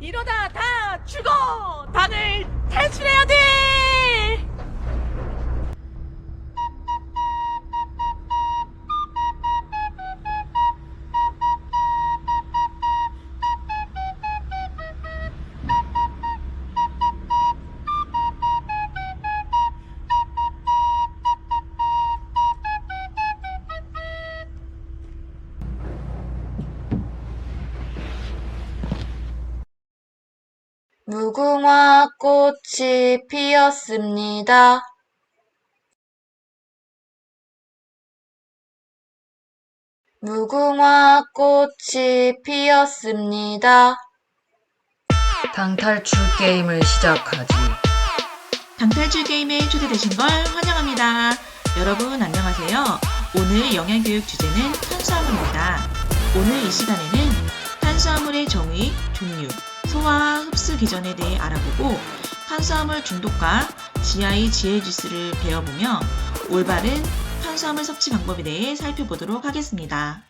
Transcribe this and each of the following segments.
이러다 다 죽어! 다들 탈출해야 돼! 무궁화 꽃이 피었습니다. 무궁화 꽃이 피었습니다. 방탈출 게임을 시작하지. 방탈출 게임에 초대되신 걸 환영합니다. 여러분 안녕하세요. 오늘 영양교육 주제는 탄수화물입니다. 오늘 이 시간에는 탄수화물의 정의, 종류, 소화, 흡수 기전에 대해 알아보고 탄수화물 중독과 GI, GLGS를 배워보며 올바른 탄수화물 섭취 방법에 대해 살펴보도록 하겠습니다.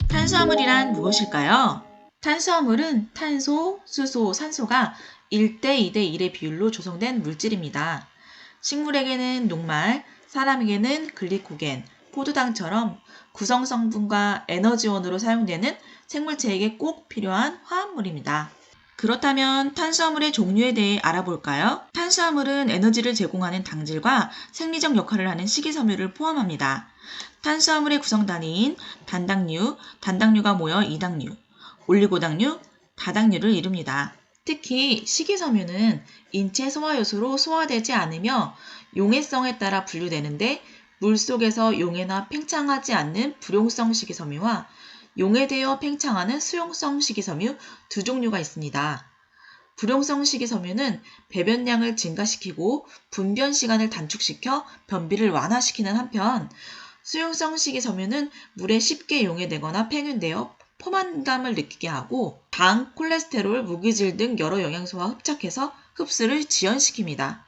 탄수화물이란 무엇일까요? 탄수화물은 탄소, 수소, 산소가 1대 2대 1의 비율로 조성된 물질입니다. 식물에게는 녹말, 사람에게는 글리코겐, 포도당처럼 구성 성분과 에너지원으로 사용되는 생물체에게 꼭 필요한 화합물입니다. 그렇다면 탄수화물의 종류에 대해 알아볼까요? 탄수화물은 에너지를 제공하는 당질과 생리적 역할을 하는 식이섬유를 포함합니다. 탄수화물의 구성 단위인 단당류, 단당류가 모여 이당류, 올리고당류, 다당류를 이룹니다. 특히 식이섬유는 인체 소화효소로 소화되지 않으며 용해성에 따라 분류되는데 물속에서 용해나 팽창하지 않는 불용성 식이섬유와 용해되어 팽창하는 수용성 식이섬유 두 종류가 있습니다. 불용성 식이섬유는 배변량을 증가시키고 분변 시간을 단축시켜 변비를 완화시키는 한편 수용성 식이섬유는 물에 쉽게 용해되거나 팽윤되어 포만감을 느끼게 하고 당, 콜레스테롤, 무기질 등 여러 영양소와 흡착해서 흡수를 지연시킵니다.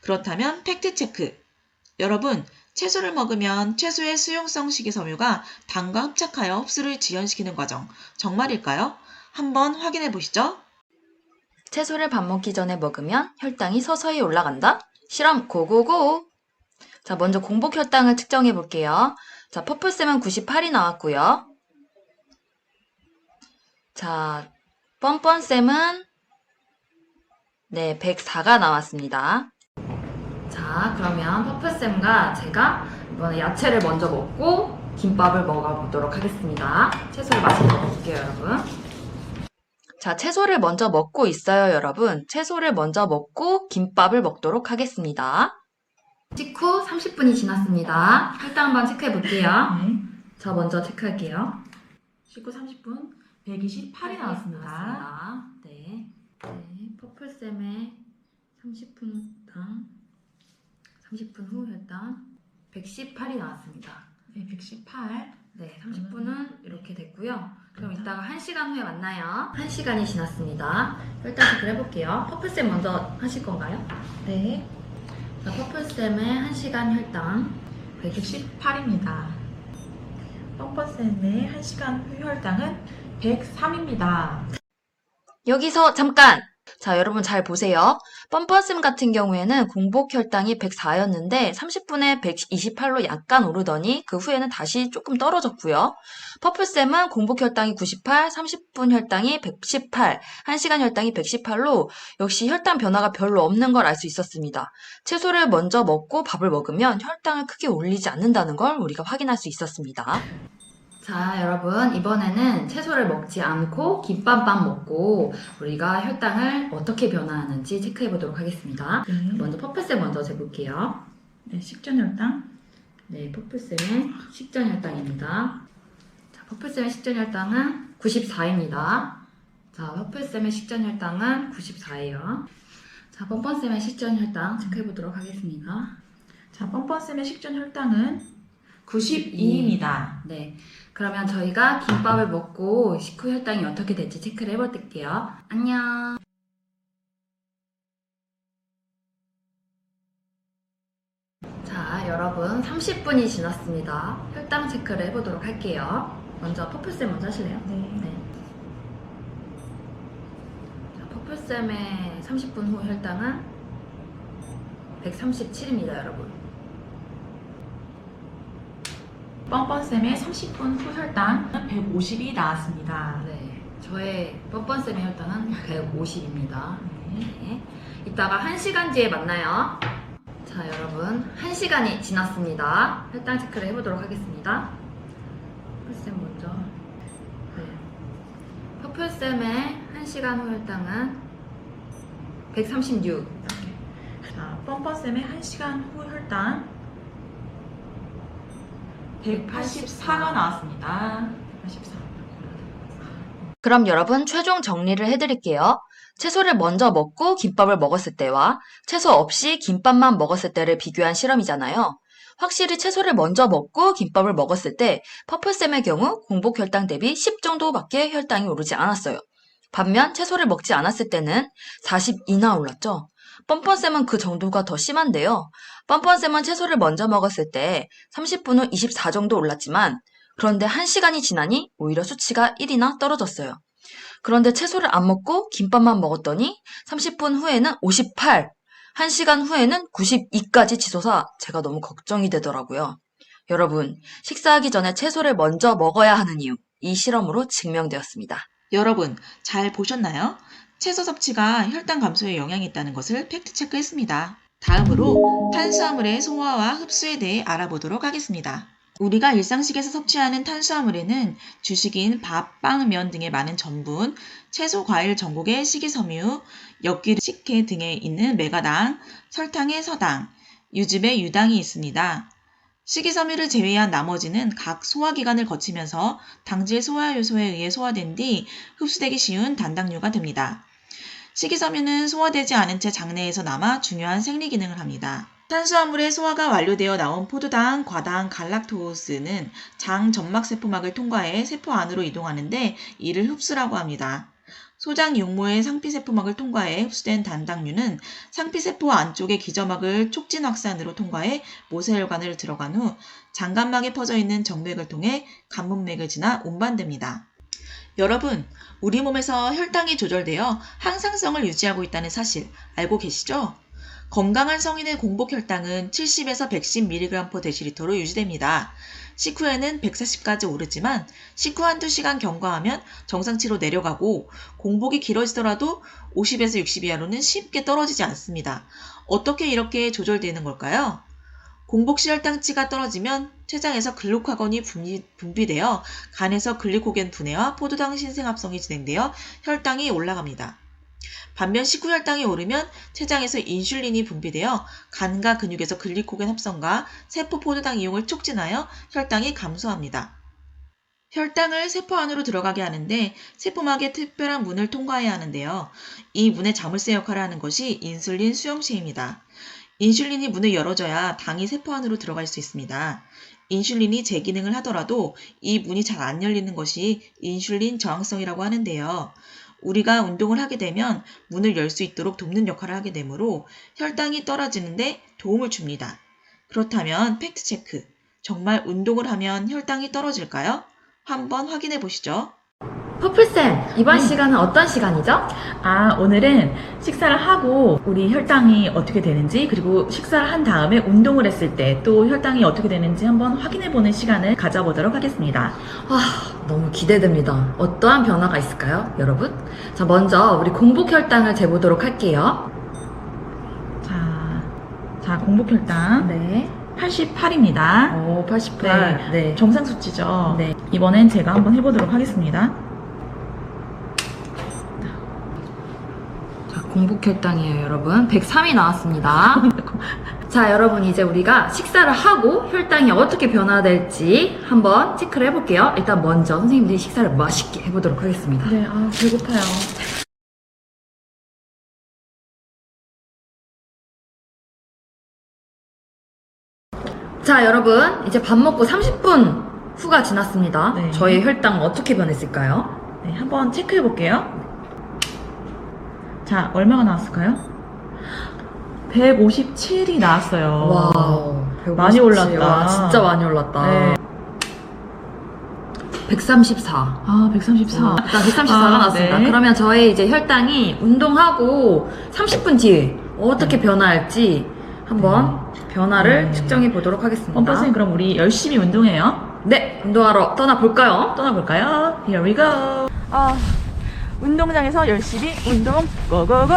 그렇다면 팩트체크. 여러분, 채소를 먹으면 채소의 수용성 식이섬유가 당과 흡착하여 흡수를 지연시키는 과정, 정말일까요? 한번 확인해 보시죠. 채소를 밥 먹기 전에 먹으면 혈당이 서서히 올라간다? 실험 고고고! 자, 먼저 공복 혈당을 측정해 볼게요. 자, 퍼플쌤은 98이 나왔고요. 자, 뻔뻔쌤은 104가 나왔습니다. 자, 그러면 퍼플쌤과 제가 이번에 야채를 먼저 먹고 김밥을 먹어보도록 하겠습니다. 채소를 맛있게 먹어볼게요, 여러분. 자, 채소를 먼저 먹고 있어요, 여러분. 채소를 먼저 먹고 김밥을 먹도록 하겠습니다. 식후 30분이 지났습니다. 혈당 한번 체크해 볼게요. 자, 먼저 체크할게요. 식후 30분 128이 나왔습니다. 네. 퍼플쌤의 30분당 30분 후 혈당 118이 나왔습니다. 네, 118. 네, 30분은 이렇게 됐고요. 그럼 이따가 1시간 후에 만나요. 1시간이 지났습니다. 혈당 체크를 해볼게요. 퍼플쌤 먼저 하실 건가요? 네, 자, 퍼플쌤의 1시간 혈당 118입니다. 뻔뻔쌤의 1시간 후 혈당은 103입니다. 여기서 잠깐! 자, 여러분 잘 보세요. 뻔뻔쌤 같은 경우에는 공복 혈당이 104였는데 30분에 128로 약간 오르더니 그 후에는 다시 조금 떨어졌고요. 퍼플쌤은 공복 혈당이 98, 30분 혈당이 118, 1시간 혈당이 118로 역시 혈당 변화가 별로 없는 걸 알 수 있었습니다. 채소를 먼저 먹고 밥을 먹으면 혈당을 크게 올리지 않는다는 걸 우리가 확인할 수 있었습니다. 자, 여러분 이번에는 채소를 먹지 않고 김밥만 먹고 우리가 혈당을 어떻게 변화하는지 체크해 보도록 하겠습니다. 네. 먼저 퍼플쌤 먼저 재볼게요. 네, 식전 혈당. 네, 퍼플쌤의 식전 혈당입니다. 자, 퍼플쌤의 식전 혈당은 94입니다. 자, 퍼플쌤의 식전 혈당은 94예요. 자, 뻔뻔쌤의 식전 혈당 체크해 보도록 하겠습니다. 자, 뻔뻔쌤의 식전 혈당은 92입니다. 네. 그러면 저희가 김밥을 먹고 식후 혈당이 어떻게 될지 체크를 해볼게요. 안녕. 자, 여러분 30분이 지났습니다. 혈당 체크를 해보도록 할게요. 먼저 퍼플쌤 먼저 하실래요? 네. 자, 퍼플쌤의 30분 후 혈당은 137입니다, 여러분. 뻔뻔쌤의 30분 후 혈당 150이 나왔습니다. 네, 저의 뻔뻔쌤의 혈당은 150입니다. 네. 이따가 1시간 뒤에 만나요. 자, 여러분, 1시간이 지났습니다. 혈당 체크를 해보도록 하겠습니다. 퍼플쌤 먼저. 네. 퍼플쌤의 1시간 후 혈당은 136. 자, 뻔뻔쌤의 1시간 후 혈당 184가 나왔습니다. 184. 그럼 여러분 최종 정리를 해드릴게요. 채소를 먼저 먹고 김밥을 먹었을 때와 채소 없이 김밥만 먹었을 때를 비교한 실험이잖아요. 확실히 채소를 먼저 먹고 김밥을 먹었을 때 퍼플쌤의 경우 공복 혈당 대비 10 정도밖에 혈당이 오르지 않았어요. 반면 채소를 먹지 않았을 때는 42나 올랐죠. 뻔뻔쌤은 그 정도가 더 심한데요. 뻔뻔쌤은 채소를 먼저 먹었을 때 30분 후 24 정도 올랐지만 그런데 1시간이 지나니 오히려 수치가 1이나 떨어졌어요. 그런데 채소를 안 먹고 김밥만 먹었더니 30분 후에는 58, 1시간 후에는 92까지 치솟아 제가 너무 걱정이 되더라고요. 여러분, 식사하기 전에 채소를 먼저 먹어야 하는 이유, 이 실험으로 증명되었습니다. 여러분, 잘 보셨나요? 채소 섭취가 혈당 감소에 영향이 있다는 것을 팩트체크했습니다. 다음으로 탄수화물의 소화와 흡수에 대해 알아보도록 하겠습니다. 우리가 일상식에서 섭취하는 탄수화물에는 주식인 밥, 빵, 면 등의 많은 전분, 채소, 과일, 전곡의 식이섬유, 엿기름, 식혜 등에 있는 메가당, 설탕의 서당, 유즙의 유당이 있습니다. 식이섬유를 제외한 나머지는 각 소화기관을 거치면서 당질 소화 요소에 의해 소화된 뒤 흡수되기 쉬운 단당류가 됩니다. 식이섬유는 소화되지 않은 채 장내에서 남아 중요한 생리 기능을 합니다. 탄수화물의 소화가 완료되어 나온 포도당, 과당, 갈락토스는 장 점막세포막을 통과해 세포 안으로 이동하는데 이를 흡수라고 합니다. 소장 육모의 상피세포막을 통과해 흡수된 단당류는 상피세포 안쪽의 기저막을 촉진 확산으로 통과해 모세혈관을 들어간 후 장간막에 퍼져 있는 정맥을 통해 간문맥을 지나 운반됩니다. 여러분, 우리 몸에서 혈당이 조절되어 항상성을 유지하고 있다는 사실 알고 계시죠? 건강한 성인의 공복 혈당은 70에서 110mg/dl로 유지됩니다. 식후에는 140까지 오르지만 식후 한두 시간 경과하면 정상치로 내려가고 공복이 길어지더라도 50에서 60 이하로는 쉽게 떨어지지 않습니다. 어떻게 이렇게 조절되는 걸까요? 공복 시 혈당치가 떨어지면 췌장에서 글루카곤이 분비되어 간에서 글리코겐 분해와 포도당 신생합성이 진행되어 혈당이 올라갑니다. 반면 식후 혈당이 오르면 췌장에서 인슐린이 분비되어 간과 근육에서 글리코겐 합성과 세포 포도당 이용을 촉진하여 혈당이 감소합니다. 혈당을 세포 안으로 들어가게 하는데 세포막에 특별한 문을 통과해야 하는데요. 이 문의 자물쇠 역할을 하는 것이 인슐린 수용체입니다. 인슐린이 문을 열어줘야 당이 세포 안으로 들어갈 수 있습니다. 인슐린이 제 기능을 하더라도 이 문이 잘 안 열리는 것이 인슐린 저항성이라고 하는데요. 우리가 운동을 하게 되면 문을 열 수 있도록 돕는 역할을 하게 되므로 혈당이 떨어지는데 도움을 줍니다. 그렇다면 팩트체크, 정말 운동을 하면 혈당이 떨어질까요? 한번 확인해 보시죠. 퍼플쌤, 이번 시간은 어떤 시간이죠? 오늘은 식사를 하고 우리 혈당이 어떻게 되는지, 그리고 식사를 한 다음에 운동을 했을 때 또 혈당이 어떻게 되는지 한번 확인해보는 시간을 가져보도록 하겠습니다. 너무 기대됩니다. 어떠한 변화가 있을까요, 여러분? 자, 먼저 우리 공복 혈당을 재보도록 할게요. 자, 공복 혈당 네. 88입니다. 오, 88. 네. 정상 수치죠? 네. 이번엔 제가 한번 해보도록 하겠습니다. 자, 공복 혈당이에요, 여러분. 103이 나왔습니다. 자, 여러분, 이제 우리가 식사를 하고 혈당이 어떻게 변화될지 한번 체크를 해볼게요. 일단 먼저 선생님들이 식사를 맛있게 해보도록 하겠습니다. 네, 배고파요. 자, 여러분, 이제 밥 먹고 30분 후가 지났습니다. 네. 저희 혈당 어떻게 변했을까요? 네, 한번 체크해볼게요. 자, 얼마가 나왔을까요? 157이 나왔어요. 와우. 157. 많이 올랐다. 와, 진짜 많이 올랐다. 네. 134. 아, 134. 일단 134가 아, 나왔습니다. 네. 그러면 저의 이제 혈당이 운동하고 30분 뒤에 어떻게 변화할지 한번 변화를 측정해 보도록 하겠습니다. 뻔뻔쌤, 그럼 우리 열심히 운동해요. 네, 운동하러 떠나볼까요? 떠나볼까요? Here we go. 운동장에서 열심히 운동 고고고.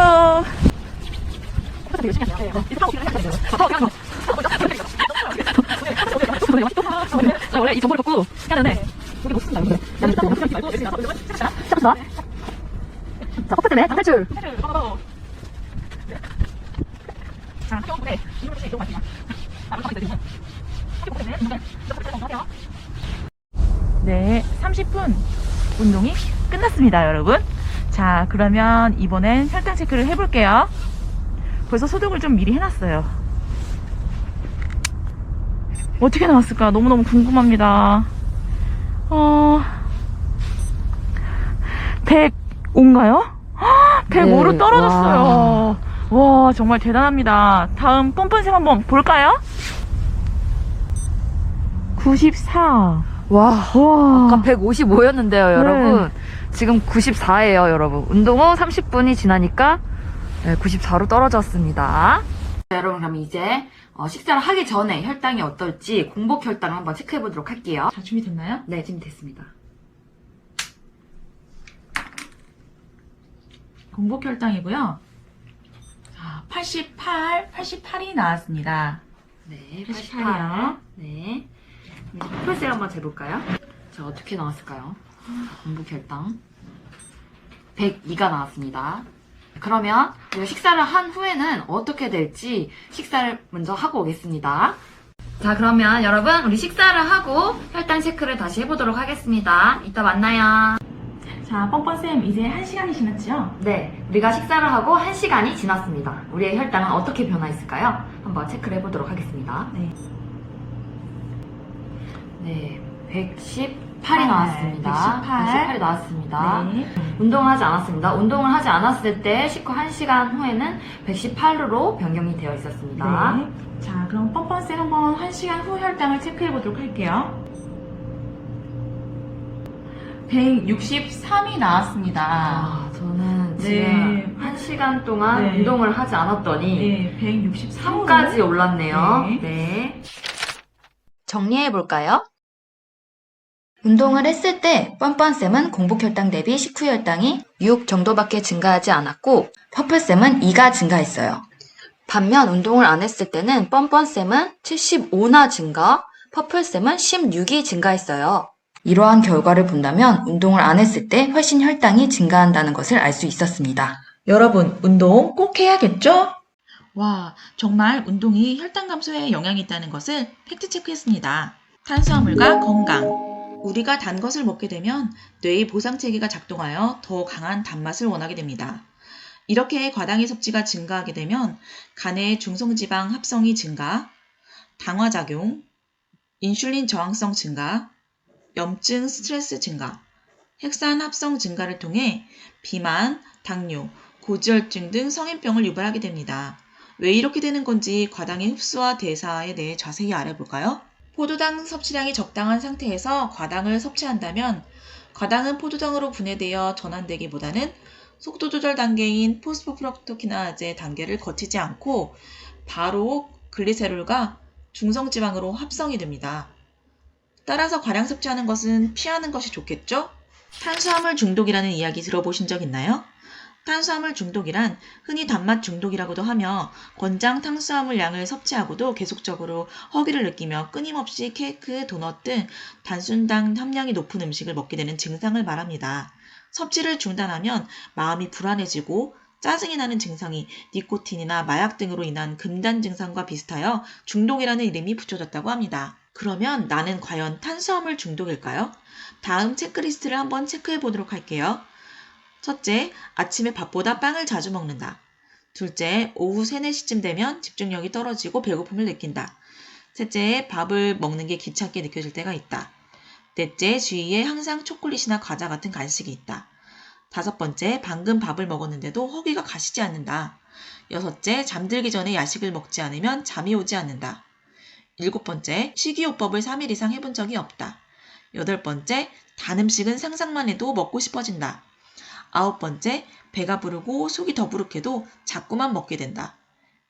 원래 이 정보를 갖고 해야 되는데 여기 못 쓴다. 자, 커플 때문에 탈출. 자, 네. 네, 30분 운동이 끝났습니다, 여러분. 자, 그러면 이번엔 혈당 체크를 해볼게요. 벌써 소독을 좀 미리 해놨어요. 어떻게 나왔을까? 너무너무 궁금합니다. 105인가요? 105로 네, 떨어졌어요. 와, 정말 대단합니다. 다음 뻔뻔쌤 한번 볼까요? 94. 와, 와. 아까 155였는데요, 네. 여러분. 지금 94예요, 여러분. 운동 후 30분이 지나니까 94로 떨어졌습니다. 자, 여러분, 그럼 이제 식사를 하기 전에 혈당이 어떨지 공복 혈당을 한번 체크해 보도록 할게요. 자, 준비됐나요? 네, 지금 됐습니다. 공복 혈당이고요. 자, 88이 나왔습니다. 네, 88 88이요. 네. 이제 퍼플셀 한번 재볼까요? 자, 어떻게 나왔을까요? 공복 혈당 102가 나왔습니다. 그러면 우리가 식사를 한 후에는 어떻게 될지 식사를 먼저 하고 오겠습니다. 자, 그러면 여러분 우리 식사를 하고 혈당 체크를 다시 해보도록 하겠습니다. 이따 만나요. 자, 뻔뻔쌤, 이제 1시간이 지났죠? 네, 우리가 식사를 하고 1시간이 지났습니다. 우리의 혈당은 어떻게 변화했을까요? 한번 체크를 해보도록 하겠습니다. 네. 네, 118이 나왔습니다. 118. 118이 나왔습니다. 네. 운동을 하지 않았습니다. 운동을 하지 않았을 때 식후 1시간 후에는 118로 변경이 되어 있었습니다. 네. 자, 그럼 뻔뻔쌤 한번 1시간 후 혈당을 체크해 보도록 할게요. 163이 나왔습니다. 아, 저는 네. 지금 1시간 동안 네. 운동을 하지 않았더니 네, 163까지 3까지 올랐네요. 네. 네. 정리해볼까요? 운동을 했을 때 뻔뻔쌤은 공복혈당 대비 식후혈당이 6 정도밖에 증가하지 않았고 퍼플쌤은 2가 증가했어요. 반면 운동을 안 했을 때는 뻔뻔쌤은 75나 증가, 퍼플쌤은 16이 증가했어요. 이러한 결과를 본다면 운동을 안 했을 때 훨씬 혈당이 증가한다는 것을 알 수 있었습니다. 여러분, 운동 꼭 해야겠죠? 와, 정말 운동이 혈당 감소에 영향이 있다는 것을 팩트체크했습니다. 탄수화물과 건강. 우리가 단 것을 먹게 되면 뇌의 보상체계가 작동하여 더 강한 단맛을 원하게 됩니다. 이렇게 과당의 섭취가 증가하게 되면 간의 중성지방 합성이 증가, 당화작용, 인슐린 저항성 증가, 염증, 스트레스 증가, 핵산 합성 증가를 통해 비만, 당뇨, 고지혈증 등 성인병을 유발하게 됩니다. 왜 이렇게 되는 건지 과당의 흡수와 대사에 대해 자세히 알아볼까요? 포도당 섭취량이 적당한 상태에서 과당을 섭취한다면 과당은 포도당으로 분해되어 전환되기보다는 속도 조절 단계인 포스포프럭토키나제 단계를 거치지 않고 바로 글리세롤과 중성지방으로 합성이 됩니다. 따라서 과량 섭취하는 것은 피하는 것이 좋겠죠? 탄수화물 중독이라는 이야기 들어보신 적 있나요? 탄수화물 중독이란 흔히 단맛 중독이라고도 하며 권장 탄수화물 양을 섭취하고도 계속적으로 허기를 느끼며 끊임없이 케이크, 도넛 등 단순당 함량이 높은 음식을 먹게 되는 증상을 말합니다. 섭취를 중단하면 마음이 불안해지고 짜증이 나는 증상이 니코틴이나 마약 등으로 인한 금단 증상과 비슷하여 중독이라는 이름이 붙여졌다고 합니다. 그러면 나는 과연 탄수화물 중독일까요? 다음 체크리스트를 한번 체크해 보도록 할게요. 첫째, 아침에 밥보다 빵을 자주 먹는다. 둘째, 오후 3, 4시쯤 되면 집중력이 떨어지고 배고픔을 느낀다. 셋째, 밥을 먹는 게 귀찮게 느껴질 때가 있다. 넷째, 주위에 항상 초콜릿이나 과자 같은 간식이 있다. 다섯 번째, 방금 밥을 먹었는데도 허기가 가시지 않는다. 여섯째, 잠들기 전에 야식을 먹지 않으면 잠이 오지 않는다. 일곱 번째, 식이요법을 3일 이상 해본 적이 없다. 여덟 번째, 단 음식은 상상만 해도 먹고 싶어진다. 9번째, 배가 부르고 속이 더부룩해도 자꾸만 먹게 된다.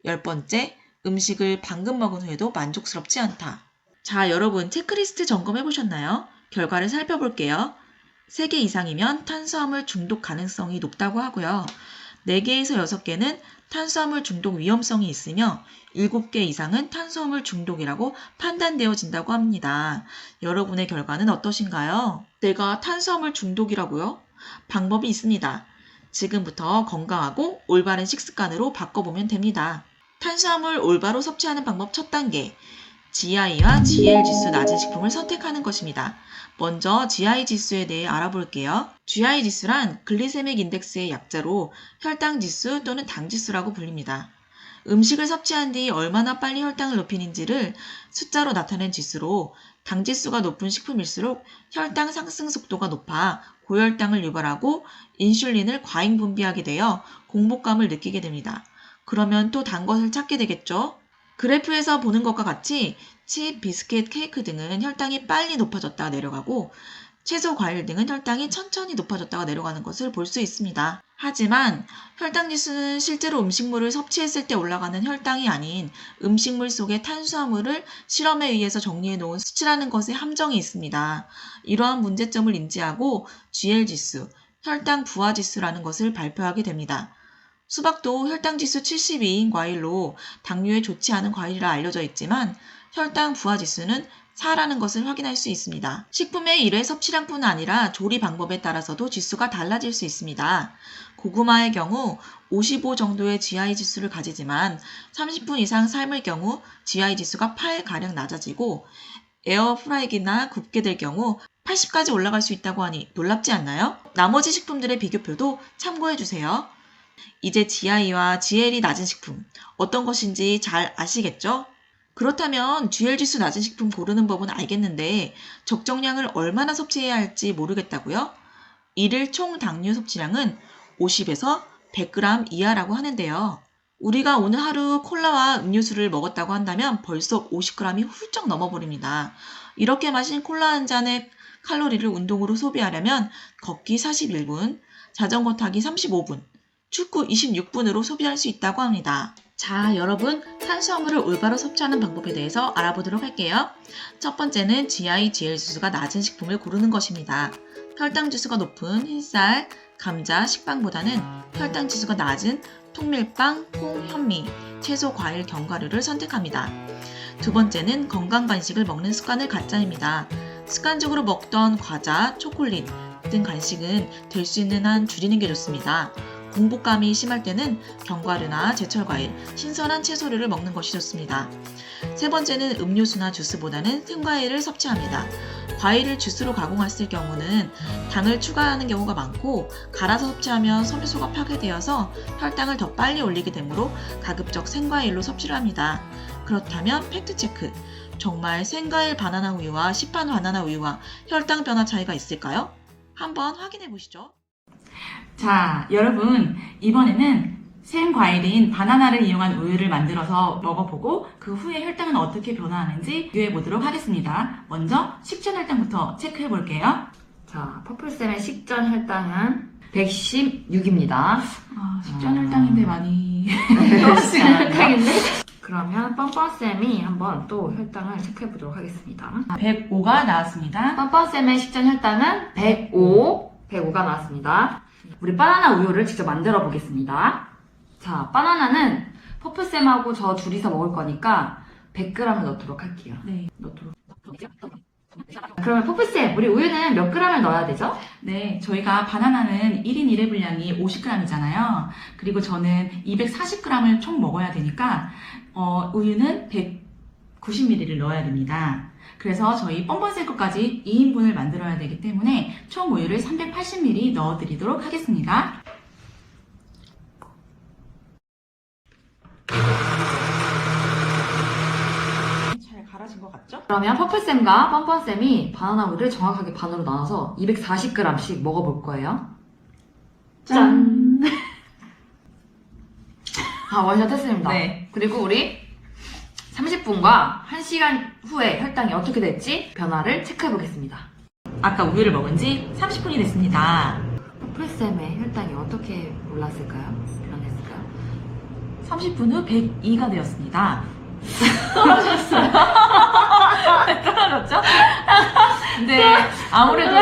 10번째, 음식을 방금 먹은 후에도 만족스럽지 않다. 자, 여러분 체크리스트 점검해 보셨나요? 결과를 살펴볼게요. 3개 이상이면 탄수화물 중독 가능성이 높다고 하고요. 4개에서 6개는 탄수화물 중독 위험성이 있으며 7개 이상은 탄수화물 중독이라고 판단되어진다고 합니다. 여러분의 결과는 어떠신가요? 내가 탄수화물 중독이라고요? 방법이 있습니다. 지금부터 건강하고 올바른 식습관으로 바꿔보면 됩니다. 탄수화물 올바로 섭취하는 방법 첫 단계, GI와 GL 지수 낮은 식품을 선택하는 것입니다. 먼저 GI 지수에 대해 알아볼게요. GI 지수란 글리세믹 인덱스의 약자로 혈당 지수 또는 당 지수라고 불립니다. 음식을 섭취한 뒤 얼마나 빨리 혈당을 높이는지를 숫자로 나타낸 지수로 당 지수가 높은 식품일수록 혈당 상승 속도가 높아 고혈당을 유발하고 인슐린을 과잉 분비하게 되어 공복감을 느끼게 됩니다. 그러면 또 단 것을 찾게 되겠죠? 그래프에서 보는 것과 같이 칩, 비스킷, 케이크 등은 혈당이 빨리 높아졌다가 내려가고 채소, 과일 등은 혈당이 천천히 높아졌다가 내려가는 것을 볼 수 있습니다. 하지만 혈당 지수는 실제로 음식물을 섭취했을 때 올라가는 혈당이 아닌 음식물 속의 탄수화물을 실험에 의해서 정리해 놓은 수치라는 것에 함정이 있습니다. 이러한 문제점을 인지하고 GL 지수, 혈당 부하 지수라는 것을 발표하게 됩니다. 수박도 혈당 지수 72인 과일로 당뇨에 좋지 않은 과일이라 알려져 있지만 혈당 부하 지수는 4라는 것을 확인할 수 있습니다. 식품의 일회 섭취량뿐 아니라 조리 방법에 따라서도 지수가 달라질 수 있습니다. 고구마의 경우 55 정도의 GI 지수를 가지지만 30분 이상 삶을 경우 GI 지수가 8가량 낮아지고 에어프라이기나 굽게 될 경우 80까지 올라갈 수 있다고 하니 놀랍지 않나요? 나머지 식품들의 비교표도 참고해주세요. 이제 GI와 GL이 낮은 식품, 어떤 것인지 잘 아시겠죠? 그렇다면 GL 지수 낮은 식품 고르는 법은 알겠는데 적정량을 얼마나 섭취해야 할지 모르겠다고요? 일일 총 당류 섭취량은 50에서 100g 이하라고 하는데요. 우리가 오늘 하루 콜라와 음료수를 먹었다고 한다면 벌써 50g이 훌쩍 넘어버립니다. 이렇게 마신 콜라 한 잔의 칼로리를 운동으로 소비하려면 걷기 41분, 자전거 타기 35분, 축구 26분으로 소비할 수 있다고 합니다. 자, 여러분 탄수화물을 올바로 섭취하는 방법에 대해서 알아보도록 할게요. 첫 번째는 GI, GL 지수가 낮은 식품을 고르는 것입니다. 혈당 지수가 높은 흰쌀, 감자, 식빵보다는 혈당 지수가 낮은 통밀빵, 콩, 현미, 채소, 과일, 견과류를 선택합니다. 두 번째는 건강 간식을 먹는 습관을 갖자입니다. 습관적으로 먹던 과자, 초콜릿 등 간식은 될 수 있는 한 줄이는 게 좋습니다. 공복감이 심할 때는 견과류나 제철 과일, 신선한 채소류를 먹는 것이 좋습니다. 세 번째는 음료수나 주스보다는 생과일을 섭취합니다. 과일을 주스로 가공했을 경우는 당을 추가하는 경우가 많고 갈아서 섭취하면 섬유소가 파괴되어서 혈당을 더 빨리 올리게 되므로 가급적 생과일로 섭취를 합니다. 그렇다면 팩트체크. 정말 생과일 바나나 우유와 시판 바나나 우유와 혈당 변화 차이가 있을까요? 한번 확인해 보시죠. 자, 여러분 이번에는 생과일인 바나나를 이용한 우유를 만들어서 먹어보고 그 후에 혈당은 어떻게 변화하는지 비교해 보도록 하겠습니다. 먼저 식전 혈당부터 체크해 볼게요. 자, 퍼플쌤의 식전 혈당은 116입니다. 식전 혈당인데 많이 식전 혈당인데? 그러면 뻔뻔쌤이 한번 또 혈당을 체크해 보도록 하겠습니다. 105가 나왔습니다. 뻔뻔쌤의 식전 혈당은 105가 나왔습니다. 우리 바나나 우유를 직접 만들어 보겠습니다. 자, 바나나는 퍼플쌤하고 저 둘이서 먹을 거니까 100g을 넣도록 할게요. 네. 그러면 퍼플쌤, 우리 우유는 몇 g을 넣어야 되죠? 네, 저희가 바나나는 1인 1회 분량이 50g이잖아요. 그리고 저는 240g을 총 먹어야 되니까 우유는 190ml를 넣어야 됩니다. 그래서 저희 뻔뻔쌤 것까지 2인분을 만들어야 되기 때문에 총 우유를 380ml 넣어드리도록 하겠습니다. 잘 갈아진 것 같죠? 그러면 퍼플쌤과 뻔뻔쌤이 바나나 우유를 정확하게 반으로 나눠서 240g씩 먹어볼 거예요. 짠! 원샷 했습니다. 네. 그리고 우리 30분과 1시간 후에 혈당이 어떻게 될지 변화를 체크해 보겠습니다. 아까 우유를 먹은 지 30분이 됐습니다. 퍼플쌤의 혈당이 어떻게 올랐을까요? 변했을까요? 30분 후 102가 되었습니다. 떨어졌어요. 떨어졌죠? 근데 아무래도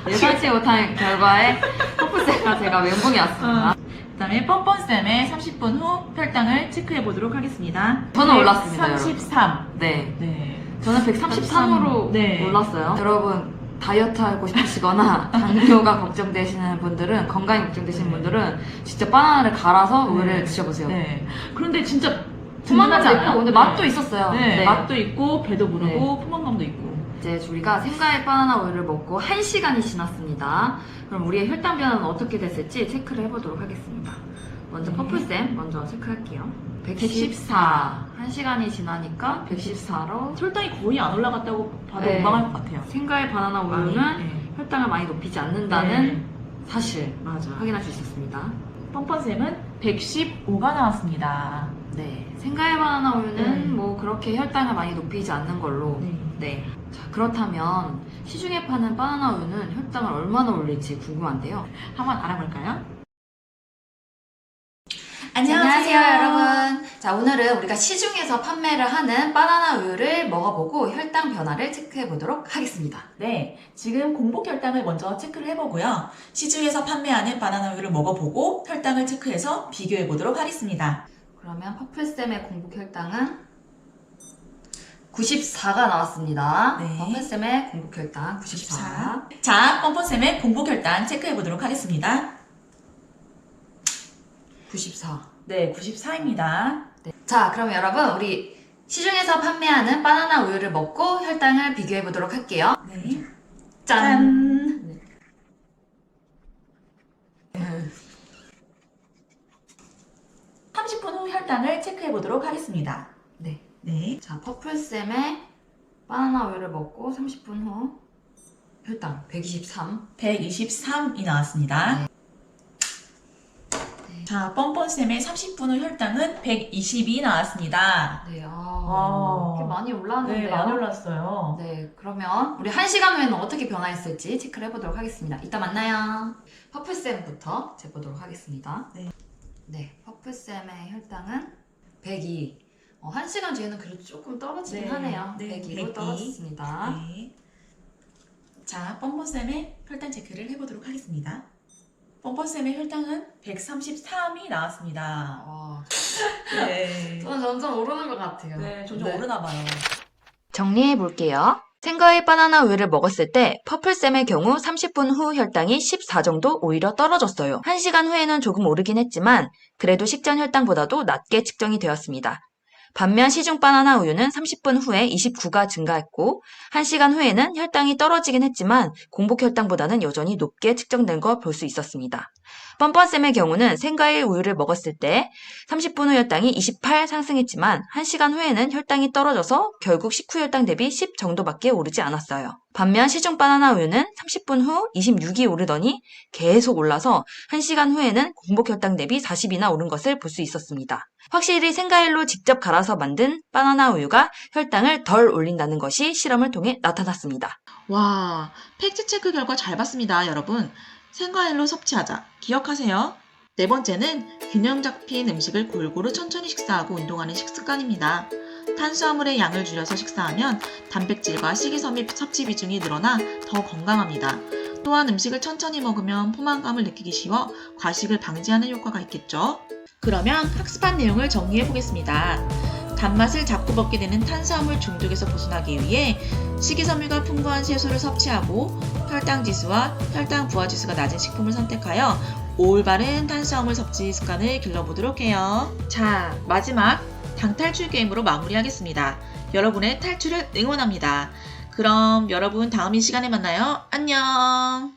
예상치 못한 결과에 퍼플쌤과 제가 멘붕이 왔습니다. 그다음에 뻔뻔쌤의 30분 후 혈당을 체크해 보도록 하겠습니다. 저는 올랐습니다, 33. 네. 네. 저는 133으로 네. 올랐어요. 여러분 다이어트 하고 싶으시거나 당뇨가 걱정되시는 분들은, 건강이 걱정되시는 분들은 진짜 바나나를 갈아서 우유를 드셔보세요. 네. 그런데 진짜 포만감도 든든하지 않아요? 있고 근데 맛도 있었어요. 네. 맛도 있고 배도 부르고 포만감도 있고. 이제 우리가 생과일 바나나 우유를 먹고 1시간이 지났습니다. 그럼 우리의 혈당 변화는 어떻게 됐을지 체크를 해보도록 하겠습니다. 먼저 네. 퍼플쌤 먼저 체크할게요. 114. 1시간이 지나니까 114로 혈당이 거의 안 올라갔다고 봐도 네. 무방할 것 같아요. 생과일 바나나 우유는 네. 혈당을 많이 높이지 않는다는 사실 맞아. 확인할 수 있었습니다. 뻔뻔쌤은 115가 나왔습니다. 네, 생과일 바나나 우유는 네. 뭐 그렇게 혈당을 많이 높이지 않는 걸로. 네. 자, 그렇다면 시중에 파는 바나나 우유는 혈당을 얼마나 올릴지 궁금한데요. 한번 알아볼까요? 안녕하세요, 여러분. 자, 오늘은 우리가 시중에서 판매를 하는 바나나 우유를 먹어보고 혈당 변화를 체크해 보도록 하겠습니다. 네, 지금 공복 혈당을 먼저 체크를 해보고요. 시중에서 판매하는 바나나 우유를 먹어보고 혈당을 체크해서 비교해 보도록 하겠습니다. 그러면 퍼플쌤의 공복 혈당은 94가 나왔습니다. 네. 퍼플쌤의 공복 혈당 94. 자, 뻔뻔쌤의 공복 혈당 체크해 보도록 하겠습니다. 94. 네, 94입니다. 네. 자, 그럼 여러분, 우리 시중에서 판매하는 바나나 우유를 먹고 혈당을 비교해 보도록 할게요. 네. 짠! 30분 후 혈당을 체크해 보도록 하겠습니다. 네. 네. 자, 퍼플쌤의 바나나 우유를 먹고 30분 후 혈당 123. 123이 나왔습니다. 네. 자, 뻔뻔쌤의 30분 후 혈당은 122 나왔습니다. 네, 아. 꽤 많이 올랐는데요. 네, 많이 올랐어요. 네, 그러면 우리 1시간 후에는 어떻게 변화했을지 체크를 해보도록 하겠습니다. 이따 만나요. 퍼플쌤부터 재보도록 하겠습니다. 네. 네, 퍼플쌤의 혈당은 102. 1시간 뒤에는 그래도 조금 떨어지긴 네, 하네요. 네, 102로 102. 떨어졌습니다. 네. 자, 뻔뻔쌤의 혈당 체크를 해보도록 하겠습니다. 뻔뻔쌤의 혈당은 133이 나왔습니다. 네. 저는 점점 오르는 것 같아요. 네, 점점 오르나 봐요. 정리해 볼게요. 생과일 바나나 우유를 먹었을 때 퍼플쌤의 경우 30분 후 혈당이 14 정도 오히려 떨어졌어요. 1시간 후에는 조금 오르긴 했지만 그래도 식전 혈당보다도 낮게 측정이 되었습니다. 반면 시중 바나나 우유는 30분 후에 29가 증가했고 1시간 후에는 혈당이 떨어지긴 했지만 공복 혈당보다는 여전히 높게 측정된 거 볼 수 있었습니다. 뻔뻔쌤의 경우는 생과일 우유를 먹었을 때 30분 후 혈당이 28 상승했지만 1시간 후에는 혈당이 떨어져서 결국 식후 혈당 대비 10 정도밖에 오르지 않았어요. 반면 시중 바나나 우유는 30분 후 26이 오르더니 계속 올라서 1시간 후에는 공복 혈당 대비 40이나 오른 것을 볼 수 있었습니다. 확실히 생과일로 직접 갈아서 만든 바나나 우유가 혈당을 덜 올린다는 것이 실험을 통해 나타났습니다. 와, 팩트체크 결과 잘 봤습니다, 여러분. 생과일로 섭취하자. 기억하세요. 네 번째는 균형 잡힌 음식을 골고루 천천히 식사하고 운동하는 식습관입니다. 탄수화물의 양을 줄여서 식사하면 단백질과 식이섬유 섭취 비중이 늘어나 더 건강합니다. 또한 음식을 천천히 먹으면 포만감을 느끼기 쉬워 과식을 방지하는 효과가 있겠죠. 그러면 학습한 내용을 정리해 보겠습니다. 단맛을 자꾸 먹게 되는 탄수화물 중독에서 벗어나기 위해 식이섬유가 풍부한 채소를 섭취하고 혈당 지수와 혈당 부하 지수가 낮은 식품을 선택하여 올바른 탄수화물 섭취 습관을 길러보도록 해요. 자, 마지막 당탈출 게임으로 마무리하겠습니다. 여러분의 탈출을 응원합니다. 그럼 여러분 다음 이 시간에 만나요. 안녕!